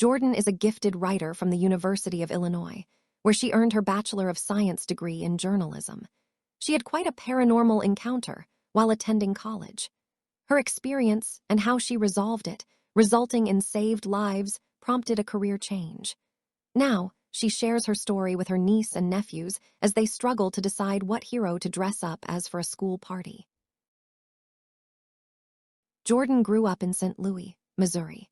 Jordan is a gifted writer from the University of Illinois, where she earned her Bachelor of Science degree in journalism. She had quite a paranormal encounter while attending college. Her experience and how she resolved it, resulting in saved lives, prompted a career change. Now, she shares her story with her niece and nephews as they struggle to decide what hero to dress up as for a school party. Jordan grew up in St. Louis, Missouri.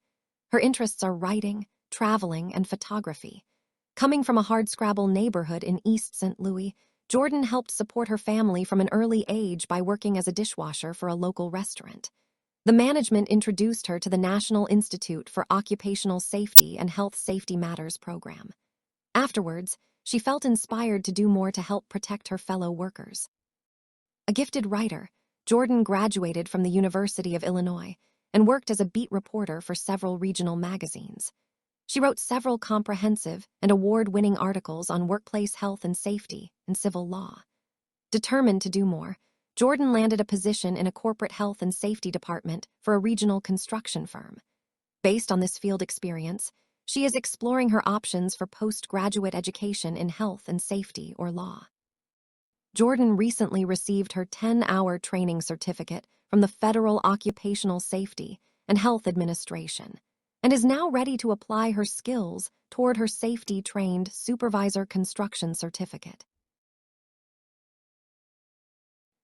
Her interests are writing, traveling, and photography. Coming from a hardscrabble neighborhood in East St. Louis, Jordan helped support her family from an early age by working as a dishwasher for a local restaurant. The management introduced her to the National Institute for Occupational Safety and Health Safety Matters program. Afterwards, she felt inspired to do more to help protect her fellow workers. A gifted writer, Jordan graduated from the University of Illinois and worked as a beat reporter for several regional magazines. She wrote several comprehensive and award-winning articles on workplace health and safety and civil law. Determined to do more, Jordan landed a position in a corporate health and safety department for a regional construction firm. Based on this field experience, she is exploring her options for postgraduate education in health and safety or law. Jordan recently received her 10-hour training certificate from the Federal Occupational Safety and Health Administration and is now ready to apply her skills toward her safety-trained supervisor construction certificate.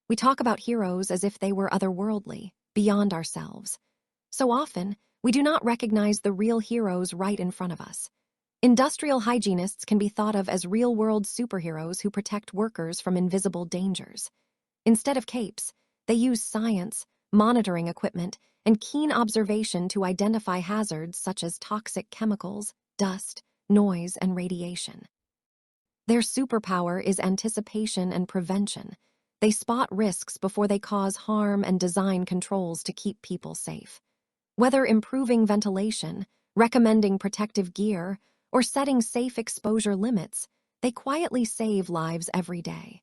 We talk about heroes as if they were otherworldly, beyond ourselves. So often, we do not recognize the real heroes right in front of us. Industrial hygienists can be thought of as real-world superheroes who protect workers from invisible dangers. Instead of capes, they use science, monitoring equipment, and keen observation to identify hazards such as toxic chemicals, dust, noise, and radiation. Their superpower is anticipation and prevention. They spot risks before they cause harm and design controls to keep people safe. Whether improving ventilation, recommending protective gear, or setting safe exposure limits, they quietly save lives every day.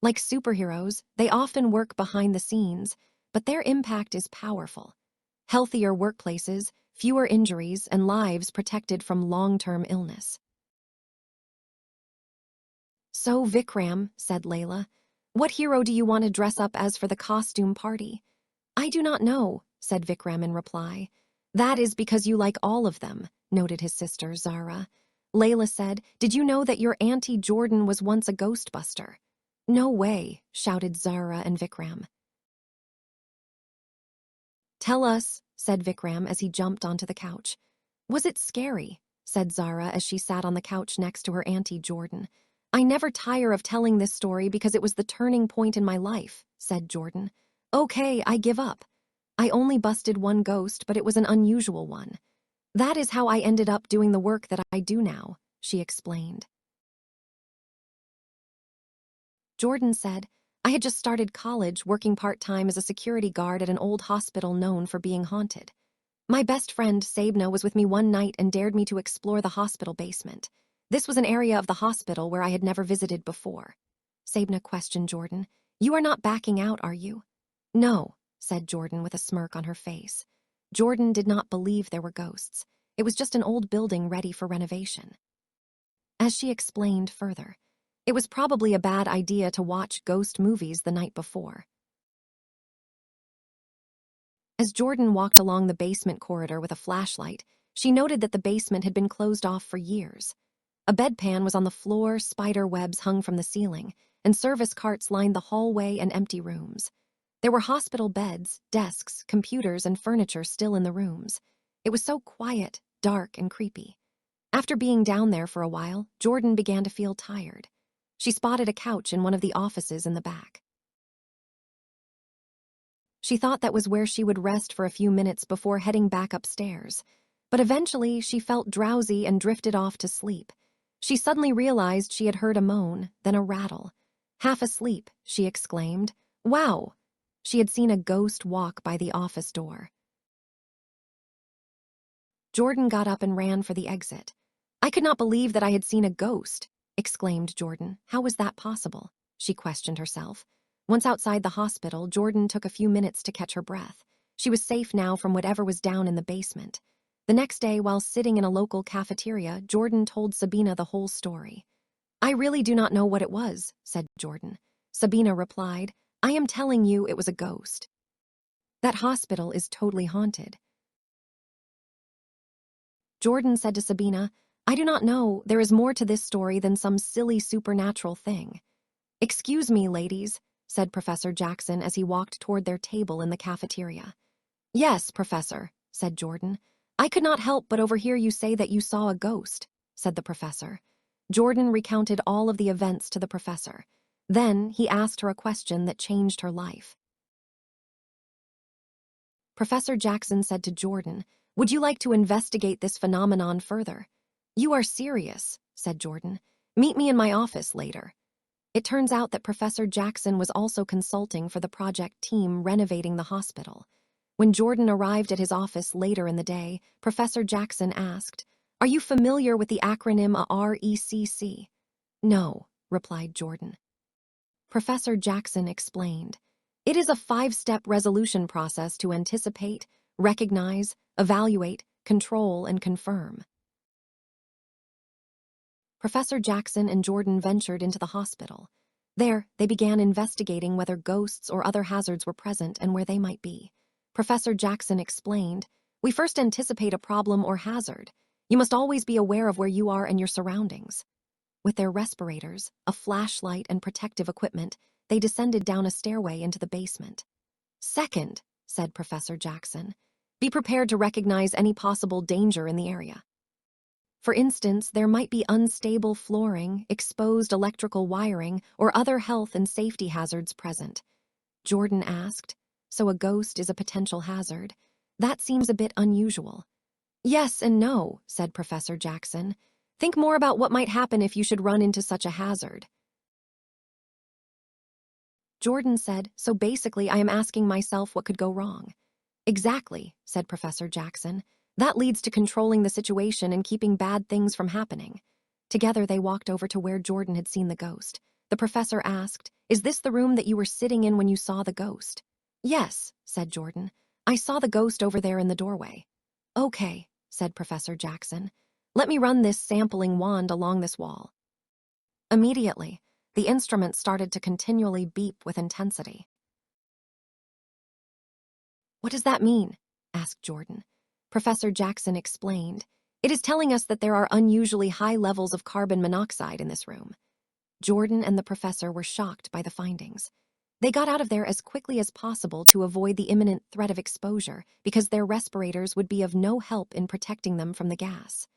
Like superheroes, they often work behind the scenes, but their impact is powerful. Healthier workplaces, fewer injuries, and lives protected from long-term illness. "So, Vikram," said Layla, "what hero do you want to dress up as for the costume party?" "I do not know," said Vikram in reply. "That is because you like all of them," noted his sister, Zara. Layla said, "Did you know that your Auntie Jordan was once a Ghostbuster?" "No way," shouted Zara and Vikram. "Tell us," said Vikram as he jumped onto the couch. "Was it scary?" said Zara as she sat on the couch next to her Auntie Jordan. "I never tire of telling this story because it was the turning point in my life," said Jordan. "Okay, I give up. I only busted one ghost, but it was an unusual one. That is how I ended up doing the work that I do now," she explained. Jordan said, "I had just started college working part-time as a security guard at an old hospital known for being haunted. My best friend, Sabna, was with me one night and dared me to explore the hospital basement. This was an area of the hospital where I had never visited before." Sabna questioned Jordan. "You are not backing out, are you?" "No," said Jordan with a smirk on her face. Jordan did not believe there were ghosts. It was just an old building ready for renovation. As she explained further, it was probably a bad idea to watch ghost movies the night before. As Jordan walked along the basement corridor with a flashlight, she noted that the basement had been closed off for years. A bedpan was on the floor, spider webs hung from the ceiling, and service carts lined the hallway and empty rooms. There were hospital beds, desks, computers, and furniture still in the rooms. It was so quiet, dark, and creepy. After being down there for a while, Jordan began to feel tired. She spotted a couch in one of the offices in the back. She thought that was where she would rest for a few minutes before heading back upstairs. But eventually, she felt drowsy and drifted off to sleep. She suddenly realized she had heard a moan, then a rattle. "Half asleep," she exclaimed. "Wow!" She had seen a ghost walk by the office door. Jordan got up and ran for the exit. "I could not believe that I had seen a ghost," exclaimed Jordan. "How was that possible?" she questioned herself. Once outside the hospital, Jordan took a few minutes to catch her breath. She was safe now from whatever was down in the basement. The next day, while sitting in a local cafeteria, Jordan told Sabina the whole story. "I really do not know what it was," said Jordan. Sabina replied, "I am telling you it was a ghost. That hospital is totally haunted." Jordan said to Sabina, "I do not know, there is more to this story than some silly supernatural thing." "Excuse me, ladies," said Professor Jackson as he walked toward their table in the cafeteria. "Yes, Professor," said Jordan. "I could not help but overhear you say that you saw a ghost," said the professor. Jordan recounted all of the events to the professor. Then he asked her a question that changed her life. Professor Jackson said to Jordan, "Would you like to investigate this phenomenon further?" "You are serious," said Jordan. "Meet me in my office later." It turns out that Professor Jackson was also consulting for the project team renovating the hospital. When Jordan arrived at his office later in the day, Professor Jackson asked, "Are you familiar with the acronym RECC?" "No," replied Jordan. Professor Jackson explained, "It is a 5-step resolution process to anticipate, recognize, evaluate, control, and confirm." Professor Jackson and Jordan ventured into the hospital. There, they began investigating whether ghosts or other hazards were present and where they might be. Professor Jackson explained, "We first anticipate a problem or hazard. You must always be aware of where you are and your surroundings." With their respirators, a flashlight, and protective equipment, they descended down a stairway into the basement. "Second," said Professor Jackson, "be prepared to recognize any possible danger in the area. For instance, there might be unstable flooring, exposed electrical wiring, or other health and safety hazards present." Jordan asked, "So a ghost is a potential hazard? That seems a bit unusual." "Yes and no," said Professor Jackson. "Think more about what might happen if you should run into such a hazard." Jordan said, "So basically I am asking myself what could go wrong." "Exactly," said Professor Jackson. "That leads to controlling the situation and keeping bad things from happening." Together they walked over to where Jordan had seen the ghost. The professor asked, "Is this the room that you were sitting in when you saw the ghost?" "Yes," said Jordan. "I saw the ghost over there in the doorway." "Okay," said Professor Jackson. "Let me run this sampling wand along this wall." Immediately, the instrument started to continually beep with intensity. "What does that mean?" asked Jordan. Professor Jackson explained, "It is telling us that there are unusually high levels of carbon monoxide in this room." Jordan and the professor were shocked by the findings. They got out of there as quickly as possible to avoid the imminent threat of exposure because their respirators would be of no help in protecting them from the gas.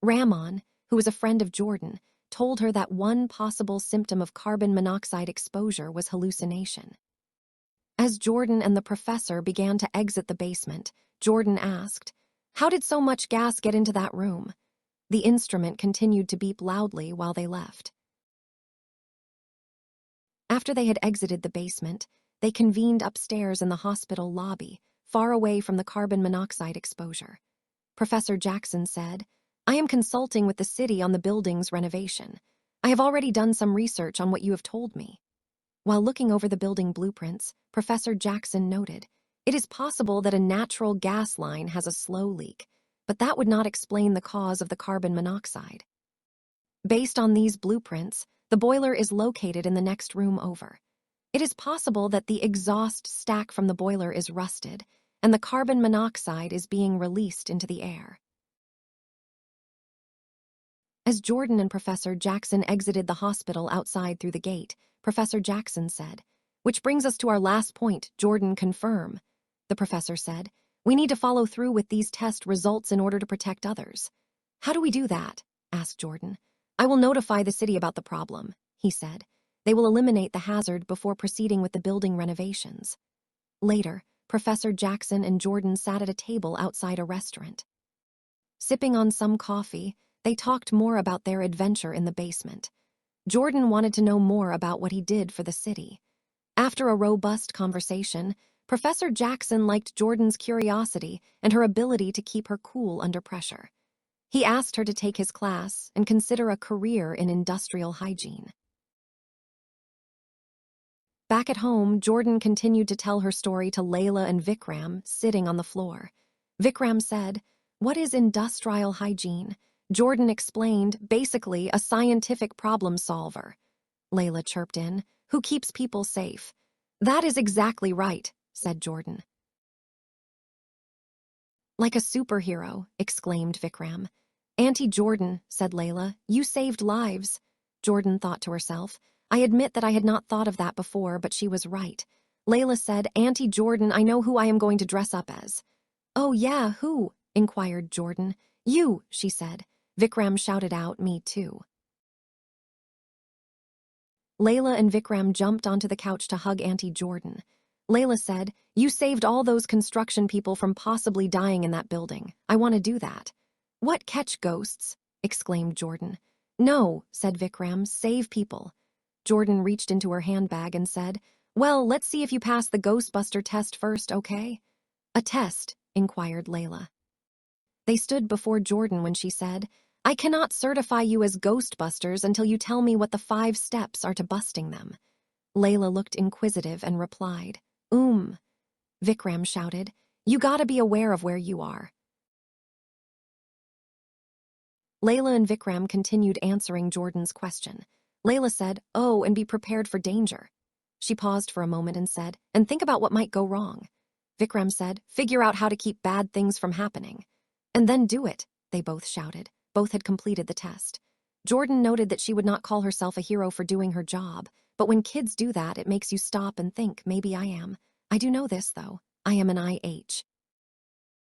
Ramon, who was a friend of Jordan, told her that one possible symptom of carbon monoxide exposure was hallucination. As Jordan and the professor began to exit the basement, Jordan asked, "How did so much gas get into that room?" The instrument continued to beep loudly while they left. After they had exited the basement, they convened upstairs in the hospital lobby, far away from the carbon monoxide exposure. Professor Jackson said, "I am consulting with the city on the building's renovation. I have already done some research on what you have told me." While looking over the building blueprints, Professor Jackson noted, "It is possible that a natural gas line has a slow leak, but that would not explain the cause of the carbon monoxide. Based on these blueprints, the boiler is located in the next room over. It is possible that the exhaust stack from the boiler is rusted, and the carbon monoxide is being released into the air." As Jordan and Professor Jackson exited the hospital outside through the gate, Professor Jackson said, "Which brings us to our last point, Jordan, confirm." The professor said, "We need to follow through with these test results in order to protect others." "How do we do that?" asked Jordan. "I will notify the city about the problem," he said. "They will eliminate the hazard before proceeding with the building renovations." Later, Professor Jackson and Jordan sat at a table outside a restaurant. Sipping on some coffee, they talked more about their adventure in the basement. Jordan wanted to know more about what he did for the city. After a robust conversation, Professor Jackson liked Jordan's curiosity and her ability to keep her cool under pressure. He asked her to take his class and consider a career in industrial hygiene. Back at home, Jordan continued to tell her story to Layla and Vikram, sitting on the floor. Vikram said, What is industrial hygiene? Jordan explained, basically a scientific problem solver. Layla chirped in, who keeps people safe. That is exactly right, said Jordan. Like a superhero, exclaimed Vikram. Auntie Jordan, said Layla, you saved lives. Jordan thought to herself, I admit that I had not thought of that before, but she was right. Layla said, Auntie Jordan, I know who I am going to dress up as. Oh yeah, who? Inquired Jordan. You, she said. Vikram shouted out, me too. Layla and Vikram jumped onto the couch to hug Auntie Jordan. Layla said, you saved all those construction people from possibly dying in that building. I want to do that. What, catch ghosts? Exclaimed Jordan. No, said Vikram, save people. Jordan reached into her handbag and said, well, let's see if you pass the Ghostbuster test first, okay? A test, inquired Layla. They stood before Jordan when she said, I cannot certify you as Ghostbusters until you tell me what the 5 steps are to busting them. Layla looked inquisitive and replied, Vikram shouted, you gotta be aware of where you are. Layla and Vikram continued answering Jordan's question. Layla said, oh, and be prepared for danger. She paused for a moment and said, and think about what might go wrong. Vikram said, figure out how to keep bad things from happening. And then do it, they both shouted. Both had completed the test. Jordan noted that she would not call herself a hero for doing her job, but when kids do that, it makes you stop and think, maybe I am. I do know this, though. I am an IH.